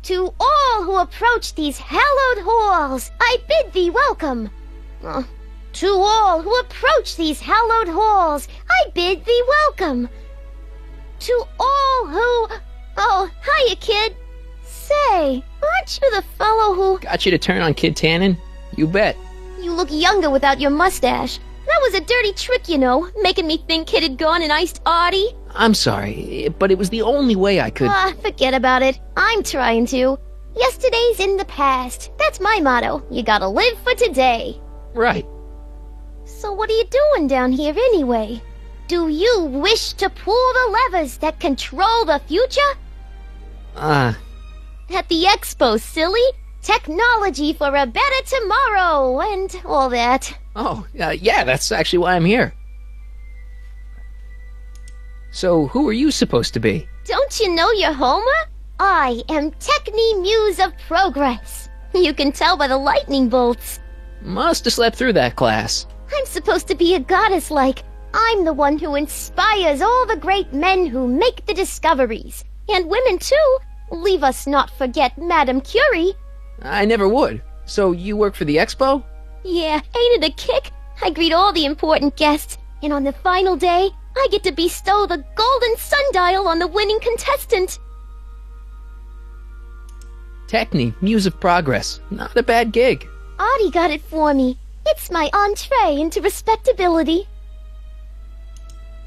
To all who approach these hallowed halls, I bid thee welcome. To all who approach these hallowed halls, I bid thee welcome. To all who... Oh, hiya, kid. Say, aren't you the fellow who... Got you to turn on Kid Tannen? You bet. You look younger without your mustache. That was a dirty trick, you know, making me think Kid had gone and iced Artie. I'm sorry, but it was the only way I could... Forget about it. I'm trying to. Yesterday's in the past. That's my motto. You gotta live for today. Right. So what are you doing down here anyway? Do you wish to pull the levers that control the future? At the expo, silly. Technology for a better tomorrow, and all that. Oh, yeah, that's actually why I'm here. So, who are you supposed to be? Don't you know your Homer? I am Techni Muse of Progress. You can tell by the lightning bolts. Must have slept through that class. I'm supposed to be a goddess-like. I'm the one who inspires all the great men who make the discoveries. And women, too. Leave us not forget Madame Curie. I never would. So, you work for the expo? Yeah, ain't it a kick? I greet all the important guests, and on the final day, I get to bestow the golden sundial on the winning contestant. Techni, Muse of Progress. Not a bad gig. Artie got it for me. It's my entree into respectability.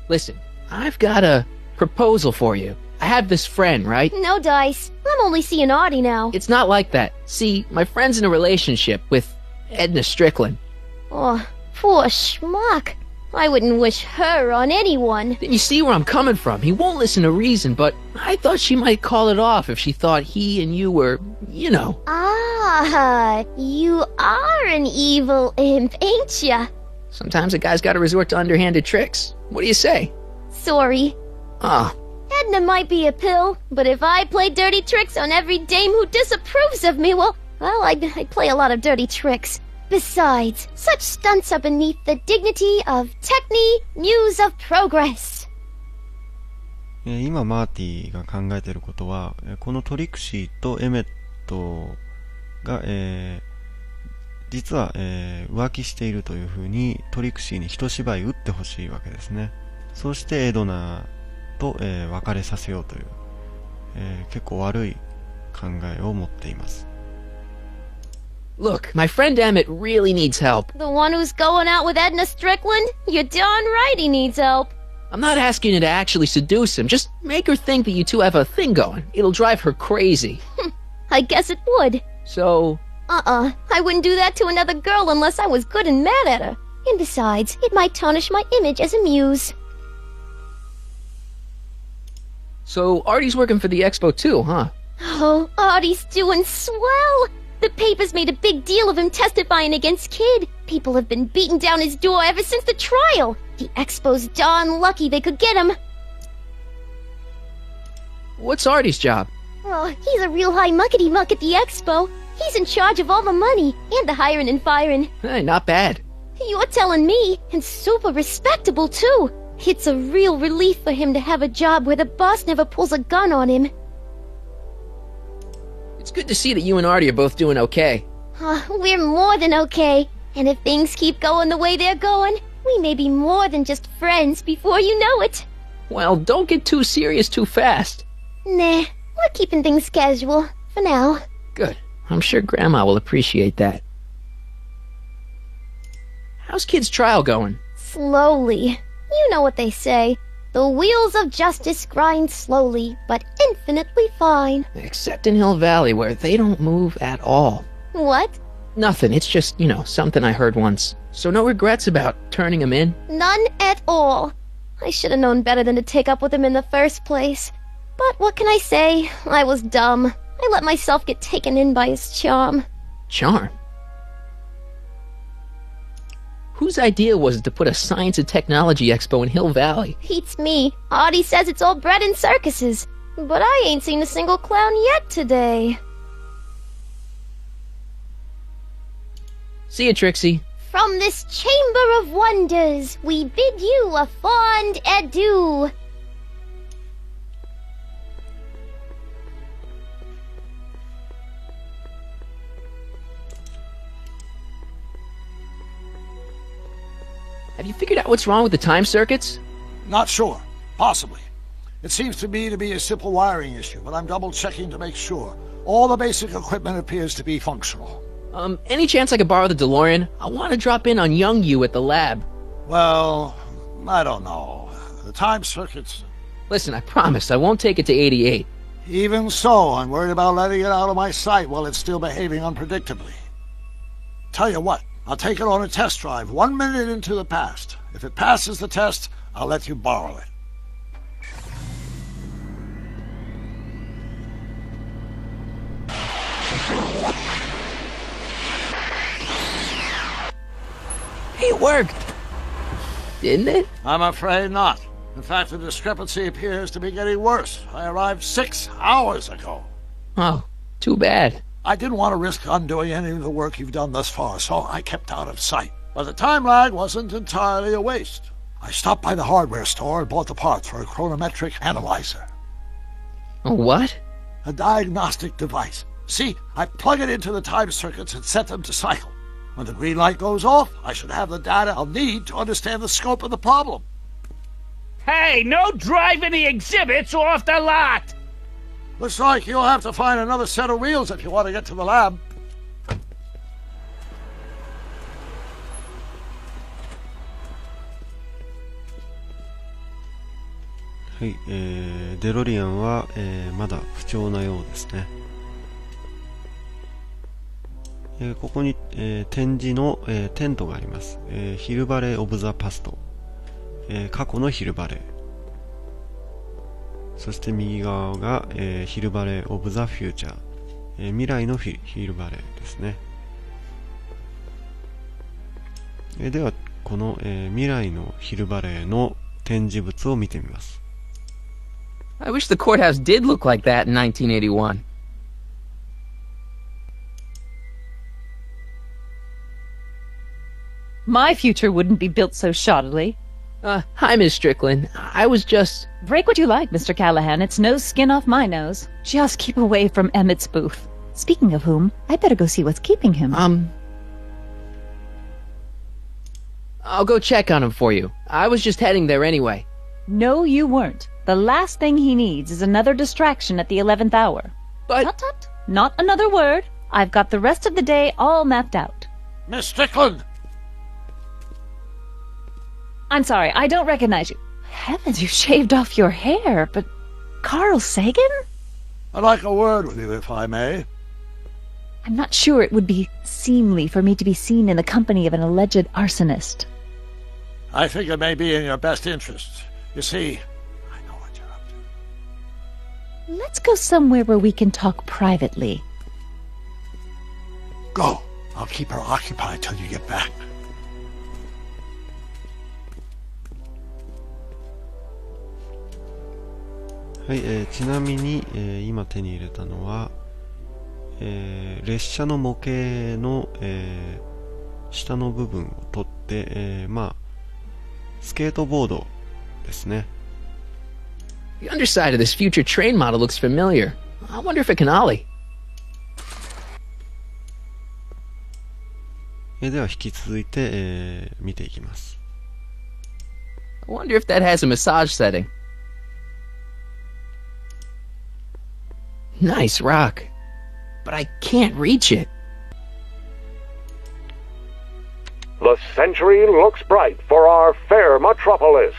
Listen, I've got a proposal for you. I have this friend, right? No dice. I'm only seeing Artie now. It's not like that. See, my friend's in a relationship with Edna Strickland. Oh, poor schmuck. I wouldn't wish her on anyone. Then you see where I'm coming from. He won't listen to reason, but I thought she might call it off if she thought he and you were, you know. Ah, you are an evil imp, ain't ya? Sometimes a guy's gotta resort to underhanded tricks. What do you say? Sorry. Edna might be a pill, but if I play dirty tricks on every dame who disapproves of me, well, I'd play a lot of dirty tricks. Besides, such stunts are beneath the dignity of Techni, Muse of Progress. 今マーティが考えていることは、このトリクシーとエメットが、実は、浮気しているというふうにトリクシーに一芝居打ってほしいわけですね。そしてエドナと、別れさせようという、結構悪い考えを持っています。Look, my friend Emmett really needs help. The one who's going out with Edna Strickland? You're darn right he needs help. I'm not asking you to actually seduce him. Just make her think that you two have a thing going. It'll drive her crazy. I guess it would. So... I wouldn't do that to another girl unless I was good and mad at her. And besides, it might tarnish my image as a muse. So, Artie's working for the expo too, huh? Oh, Artie's doing swell! The papers made a big deal of him testifying against Kid. People have been beating down his door ever since the trial. The expo's darn lucky they could get him. What's Artie's job? Oh, he's a real high muckety-muck at the expo. He's in charge of all the money, and the hiring and firing. Hey, not bad. You're telling me, and super respectable, too. It's a real relief for him to have a job where the boss never pulls a gun on him. It's good to see that you and Artie are both doing okay. We're more than okay. And if things keep going the way they're going, we may be more than just friends before you know it. Well, don't get too serious too fast. Nah, we're keeping things casual, for now. Good. I'm sure Grandma will appreciate that. How's Kid's trial going? Slowly. You know what they say. The wheels of justice grind slowly, but infinitely fine. Except in Hill Valley, where they don't move at all. What? Nothing. It's just, you know, something I heard once. So no regrets about turning him in? None at all. I should have known better than to take up with him in the first place. But what can I say? I was dumb. I let myself get taken in by his charm. Charm? Whose idea was it to put a science and technology expo in Hill Valley? Beats me. Artie says it's all bred in circuses. But I ain't seen a single clown yet today. See you, Trixie. From this chamber of wonders, we bid you a fond adieu. Have you figured out what's wrong with the time circuits? Not sure. Possibly. It seems to me to be a simple wiring issue, but I'm double-checking to make sure. All the basic equipment appears to be functional. Any chance I could borrow the DeLorean? I want to drop in on young you at the lab. Well, I don't know. The time circuits... Listen, I promise I won't take it to 88. Even so, I'm worried about letting it out of my sight while it's still behaving unpredictably. Tell you what, I'll take it on a test drive 1 minute into the past. If it passes the test, I'll let you borrow it. It worked! Didn't it? I'm afraid not. In fact, the discrepancy appears to be getting worse. I arrived 6 hours ago. Oh, too bad. I didn't want to risk undoing any of the work you've done thus far, so I kept out of sight. But the time lag wasn't entirely a waste. I stopped by the hardware store and bought the parts for a chronometric analyzer. A what? A diagnostic device. See, I plug it into the time circuits and set them to cycle. When the green light goes off, I should have the data I'll need to understand the scope of the problem. Hey, no driving the exhibits off the lot! Looks like you'll have to find another set of wheels if you want to get to the lab. はい、デロリアンは、まだ不調なようですね。ここに、展示の、テントがあります。ヒルバレー・オブ・ザ・パスト、過去のヒルバレー。そして右側が、ヒルバレー・オブ・ザ・フューチャー、未来のヒルバレーですね。ではこの、未来のヒルバレーの展示物を見てみます。I wish the courthouse did look like that in 1981. My future wouldn't be built so shoddily. Hi, Miss Strickland. I was just... Break what you like, Mr. Callahan. It's no skin off my nose. Just keep away from Emmett's booth. Speaking of whom, I better go see what's keeping him. I'll go check on him for you. I was just heading there anyway. No, you weren't. The last thing he needs is another distraction at the 11th hour. But... Tut tut. Not another word. I've got the rest of the day all mapped out. Miss Strickland! I'm sorry, I don't recognize you. Heavens, you shaved off your hair, but... Carl Sagan? I'd like a word with you, if I may. I'm not sure it would be seemly for me to be seen in the company of an alleged arsonist. I think it may be in your best interests. You see, I know what you're up to. Let's go somewhere where we can talk privately. Go. I'll keep her occupied till you get back. はい、ちなみに、今手に入れたのは、列車の模型の、下の部分を取って、スケートボードですね。The underside of this future train model looks familiar. I wonder if it can ollie. では引き続いて、見ていきます。I wonder if that has a massage setting. Nice rock. But I can't reach it. The century looks bright for our fair metropolis.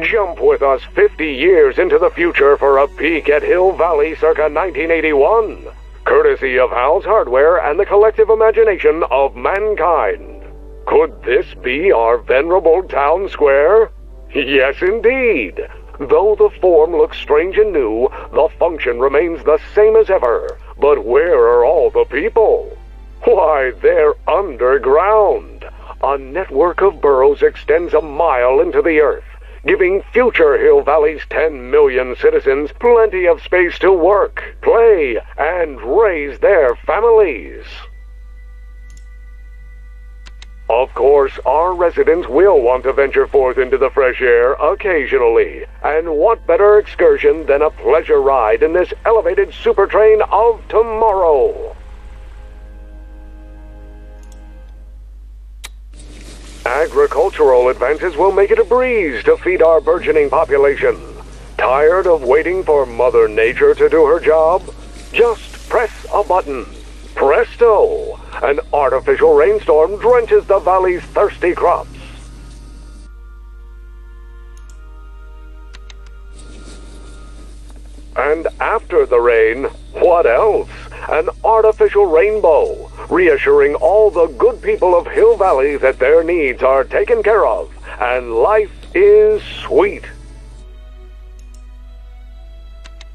Jump with us 50 years into the future for a peek at Hill Valley circa 1981, courtesy of Hal's Hardware and the collective imagination of mankind. Could this be our venerable town square? Yes, indeed. Though the form looks strange and new, the function remains the same as ever. But where are all the people? Why, they're underground. A network of burrows extends a mile into the earth, giving future Hill Valley's 10 million citizens plenty of space to work, play, and raise their families. Of course, our residents will want to venture forth into the fresh air occasionally. And what better excursion than a pleasure ride in this elevated super train of tomorrow? Agricultural advances will make it a breeze to feed our burgeoning population. Tired of waiting for Mother Nature to do her job? Just press a button. Presto! An artificial rainstorm drenches the valley's thirsty crops. And after the rain, what else? An artificial rainbow, reassuring all the good people of Hill Valley that their needs are taken care of, and life is sweet.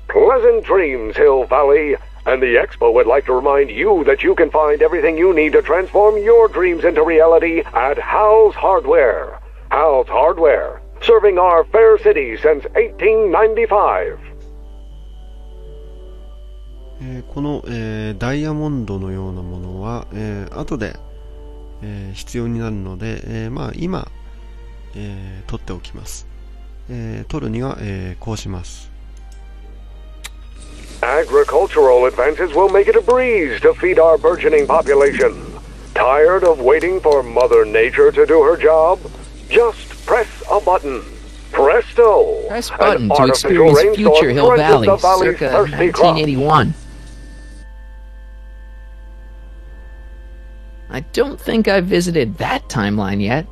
Pleasant dreams, Hill Valley, and the Expo would like to remind you that you can find everything you need to transform your dreams into reality at Hal's Hardware. Hal's Hardware, serving our fair city since 1895. この、ダイヤモンドのようなものは、後で、必要になるので、まあ今、取っておきます。取るには、こうします。Agricultural advances will make it a breeze to feed our burgeoning population. Tired of waiting for Mother Nature to do her job? Just press a button. Presto! Press button An to artificial experience rainstorm future Hill drenches Valley, the valley's circa thirsty crops. 1981. I don't think I've visited that timeline yet.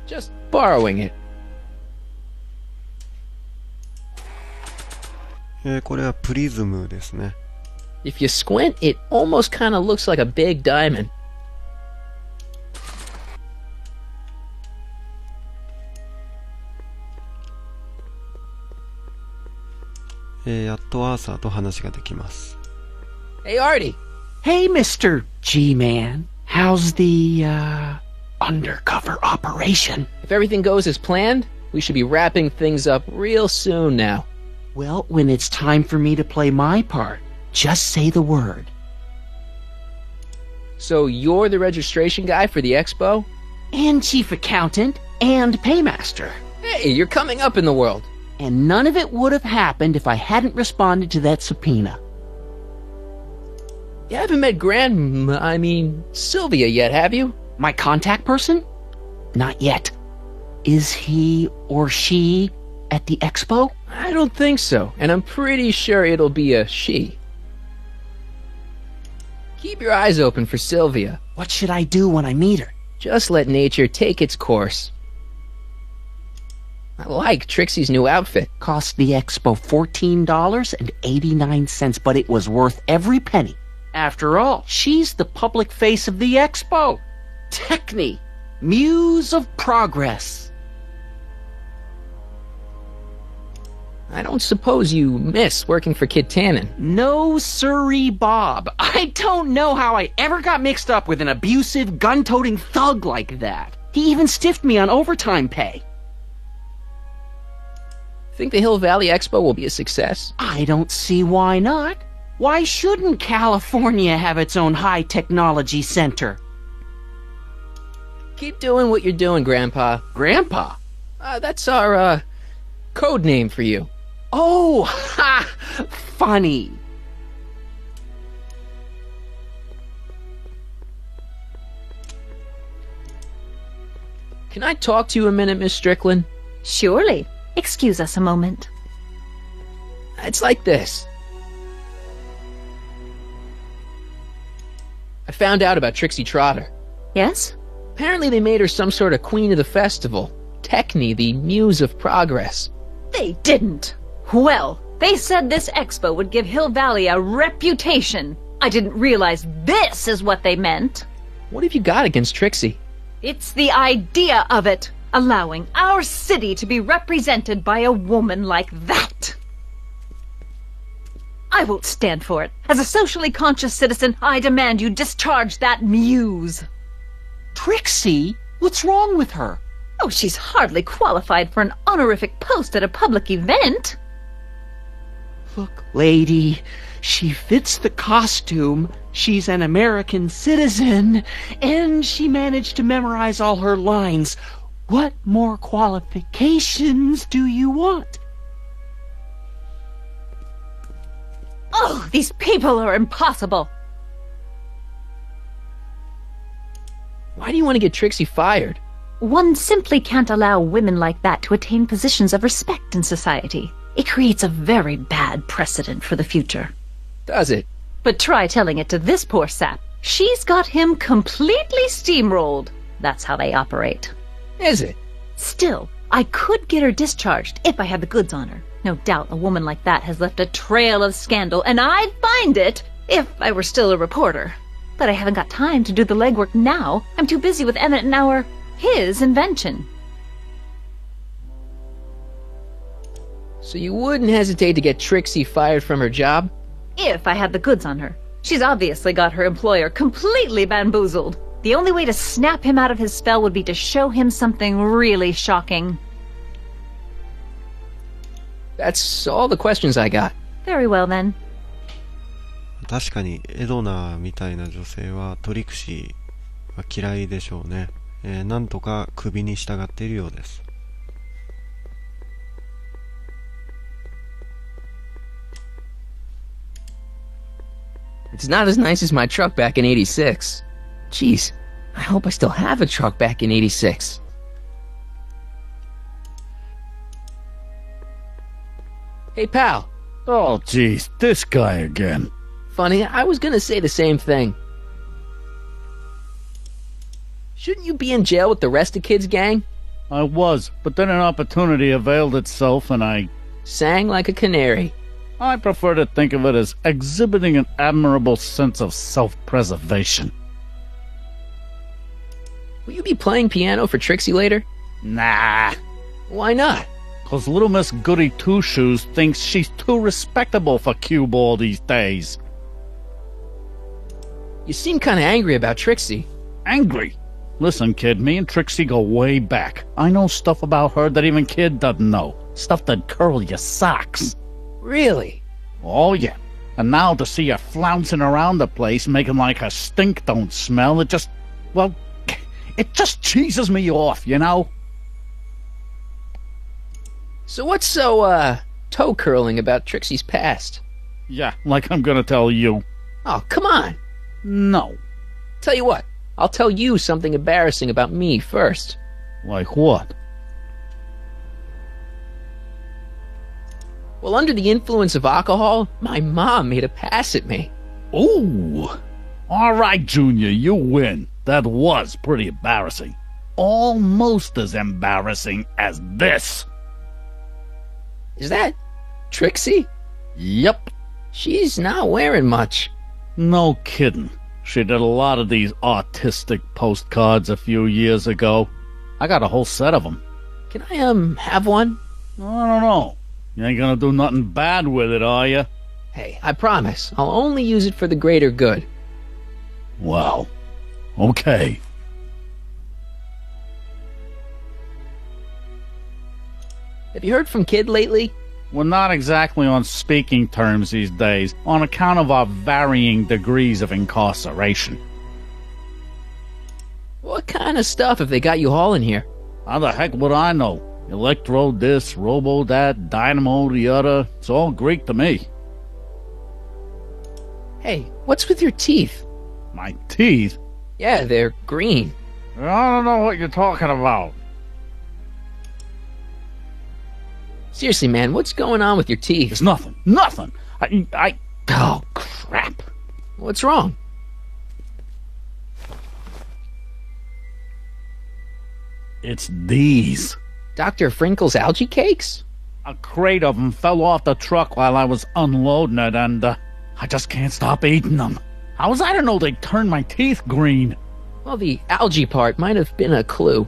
Just borrowing it. これはプリズムですね。If you squint, it almost kind of looks like a big diamond. やっとアーサーと話ができます。Hey, Artie. Hey, Mr. G-Man. How's the, undercover operation? If everything goes as planned, we should be wrapping things up real soon now. Well, when it's time for me to play my part, just say the word. So you're the registration guy for the expo? And chief accountant, and paymaster. Hey, you're coming up in the world. And none of it would have happened if I hadn't responded to that subpoena. You haven't met Sylvia yet, have you? My contact person? Not yet. Is he or she at the expo? I don't think so, and I'm pretty sure it'll be a she. Keep your eyes open for Sylvia. What should I do when I meet her? Just let nature take its course. I like Trixie's new outfit. Cost the expo $14.89, but it was worth every penny. After all, she's the public face of the expo. Techne, muse of progress. I don't suppose you miss working for Kid Tannen. No siree, Bob. I don't know how I ever got mixed up with an abusive, gun-toting thug like that. He even stiffed me on overtime pay. Think the Hill Valley Expo will be a success? I don't see why not. Why shouldn't California have its own high-technology center? Keep doing what you're doing, Grandpa. Grandpa? That's our, code name for you. Oh, ha! Funny. Can I talk to you a minute, Miss Strickland? Surely. Excuse us a moment. It's like this. I found out about Trixie Trotter. Yes? Apparently they made her some sort of queen of the festival. Techne, the muse of progress. They didn't. Well, they said this expo would give Hill Valley a reputation. I didn't realize this is what they meant. What have you got against Trixie? It's the idea of it. Allowing our city to be represented by a woman like that. I won't stand for it. As a socially conscious citizen, I demand you discharge that muse. Trixie? What's wrong with her? Oh, she's hardly qualified for an honorific post at a public event. Look, lady, she fits the costume. She's an American citizen, and she managed to memorize all her lines. What more qualifications do you want? Oh, these people are impossible. Why Why do you want to get Trixie fired? One simply can't allow women like that to attain positions of respect in society. It creates a very bad precedent for the future. Does it? But try telling it to this poor sap. She's got him completely steamrolled. That's how they operate. Is it? Still, I could get her discharged if I had the goods on her. No doubt a woman like that has left a trail of scandal, and I'd find it if I were still a reporter. But I haven't got time to do the legwork now. I'm too busy with Emmett and his invention. So you wouldn't hesitate to get Trixie fired from her job? If I had the goods on her. She's obviously got her employer completely bamboozled. The only way to snap him out of his spell would be to show him something really shocking. That's all the questions I got. Very well then. 確かにエドナみたいな女性はトリクシーは嫌いでしょうね。なんとか首に従っているようです。It's not as nice as my truck back in 86. Jeez, I hope I still have a truck back in 86. Hey, pal. Oh, geez, this guy again. Funny, I was gonna say the same thing. Shouldn't you be in jail with the rest of Kid's gang? I was, but then an opportunity availed itself and I Sang like a canary. I prefer to think of it as exhibiting an admirable sense of self-preservation. Will you be playing piano for Trixie later? Nah, Why not? 'cause little Miss Goody Two-Shoes thinks she's too respectable for cue ball these days. You seem kinda angry about Trixie. Angry. Listen, kid, me and Trixie go way back. I know stuff about her that even Kid doesn't know. Stuff that'd curl your socks. Really? Oh, yeah. And now to see her flouncing around the place, making like her stink don't smell, it just cheeses me off, you know? So what's so, toe-curling about Trixie's past? Yeah, like I'm gonna tell you. Oh, come on. No. Tell you what, I'll tell you something embarrassing about me first. Like what? Well, under the influence of alcohol, my mom made a pass at me. Ooh. All right, Junior, you win. That was pretty embarrassing. Almost as embarrassing as this. Is that Trixie? Yep. She's not wearing much. No kidding. She did a lot of these artistic postcards a few years ago. I got a whole set of them. Can I, have one? I don't know. You ain't gonna do nothing bad with it, are you? Hey, I promise. I'll only use it for the greater good. Well, okay. Have you heard from Kid lately? We're not exactly on speaking terms these days, on account of our varying degrees of incarceration. What kind of stuff have they got you hauling here? How the heck would I know? Electro this, robo that, dynamo the other. It's all Greek to me. Hey, what's with your teeth? My teeth? Yeah, they're green. I don't know what you're talking about. Seriously, man, what's going on with your teeth? It's nothing. Nothing. Oh, crap. What's wrong? It's these. Dr. Frinkle's algae cakes? A crate of them fell off the truck while I was unloading it, and I just can't stop eating them. How was I to know they'd turn my teeth green? Well, the algae part might have been a clue.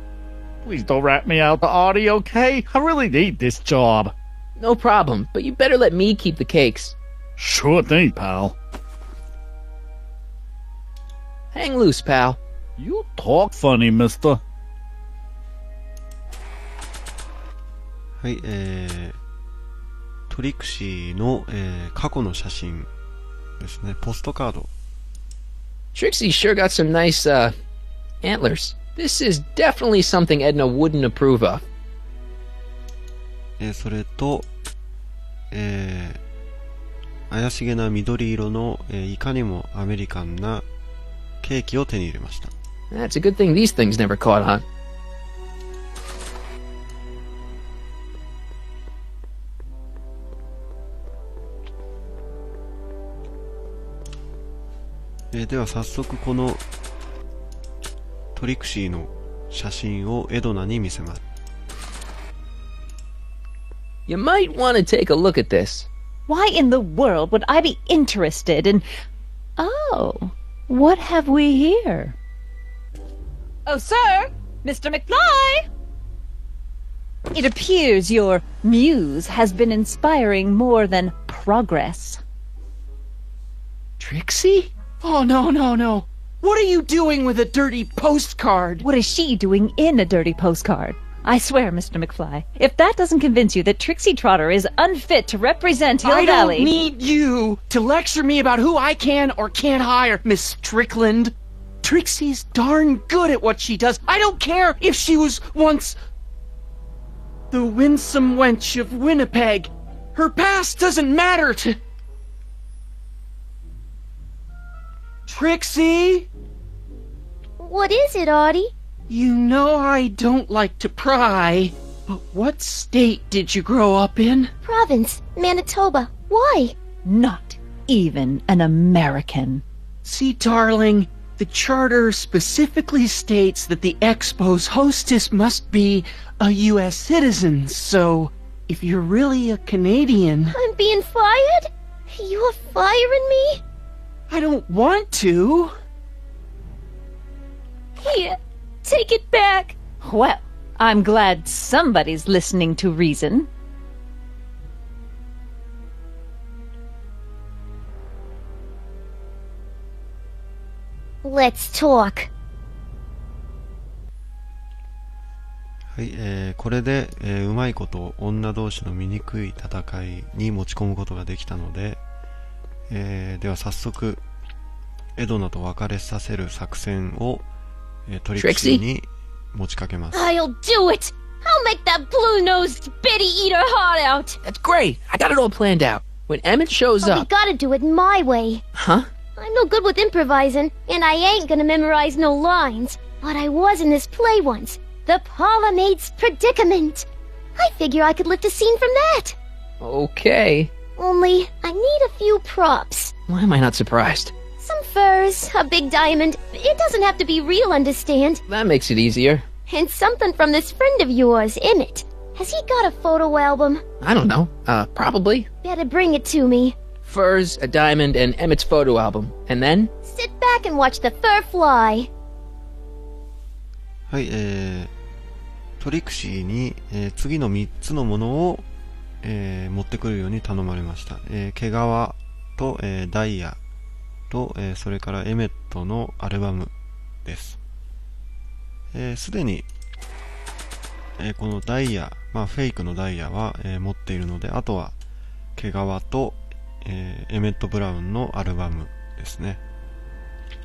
Please don't rat me out to Artie, okay? I really need this job. No problem, but you better let me keep the cakes. Sure thing, pal. Hang loose, pal. You talk funny, mister. はい、トリクシーの、過去の写真ですね。ポストカード。Trixie sure got some nice, antlers. This is definitely something Edna wouldn't approve of. それと、怪しげな緑色の、いかにもアメリカンなケーキを手に入れました。That's a good thing these things never caught on. では早速このトリクシーの写真をエドナに見せます。You might want to take a look at this. Why in the world would I be interested in... Oh, what have we here? Oh, sir! Mr. McFly! It appears your muse has been inspiring more than progress. Trixie? Oh, no. What are you doing with a dirty postcard? What is she doing in a dirty postcard? I swear, Mr. McFly, if that doesn't convince you that Trixie Trotter is unfit to represent Hill I Valley... don't need you to lecture me about who I can or can't hire, Miss Strickland. Trixie's darn good at what she does. I don't care if she was once the winsome wench of Winnipeg. Her past doesn't matter to... Trixie? What is it, Audie? You know I don't like to pry, but what state did you grow up in? Province, Manitoba. Why? Not even an American. See, darling, the charter specifically states that the Expo's hostess must be a U.S. citizen, so if you're really a Canadian... I'm being fired? You're firing me? I don't want to. Here, take it back. Well, I'm glad somebody's listening to reason. Let's talk. はい、これで、うまいこと女同士の醜い戦いに持ち込むことができたので、では早速エドナと別れさせる作戦を、トリクシーに持ちかけます。I'll do it! I'll make that blue-nosed bitty eat her heart out! That's great. I got it all planned out. When Emmett shows But we up... gotta do it my way. Huh? I'm no good with improvising, and I ain't gonna memorize no lines. But I was in this play once. The Parlourmaid's Predicament. I figure I could lift a scene from that. Okay. Only, I need a few props. Why am I not surprised? Some furs, a big diamond. It doesn't have to be real, understand? That makes it easier. And something from this friend of yours, Emmett. Has he got a photo album? I don't know. Probably. Better bring it to me. Furs, a diamond, and Emmett's photo album. And then? Sit back and watch the fur fly. はい、トリクシーに、次の3つのものを、持ってくるように頼まれました。毛皮と、ダイヤと、それからエメットのアルバムです。すでに、このダイヤ、フェイクのダイヤは、持っているので、あとは毛皮と、エメット・ブラウンのアルバムですね。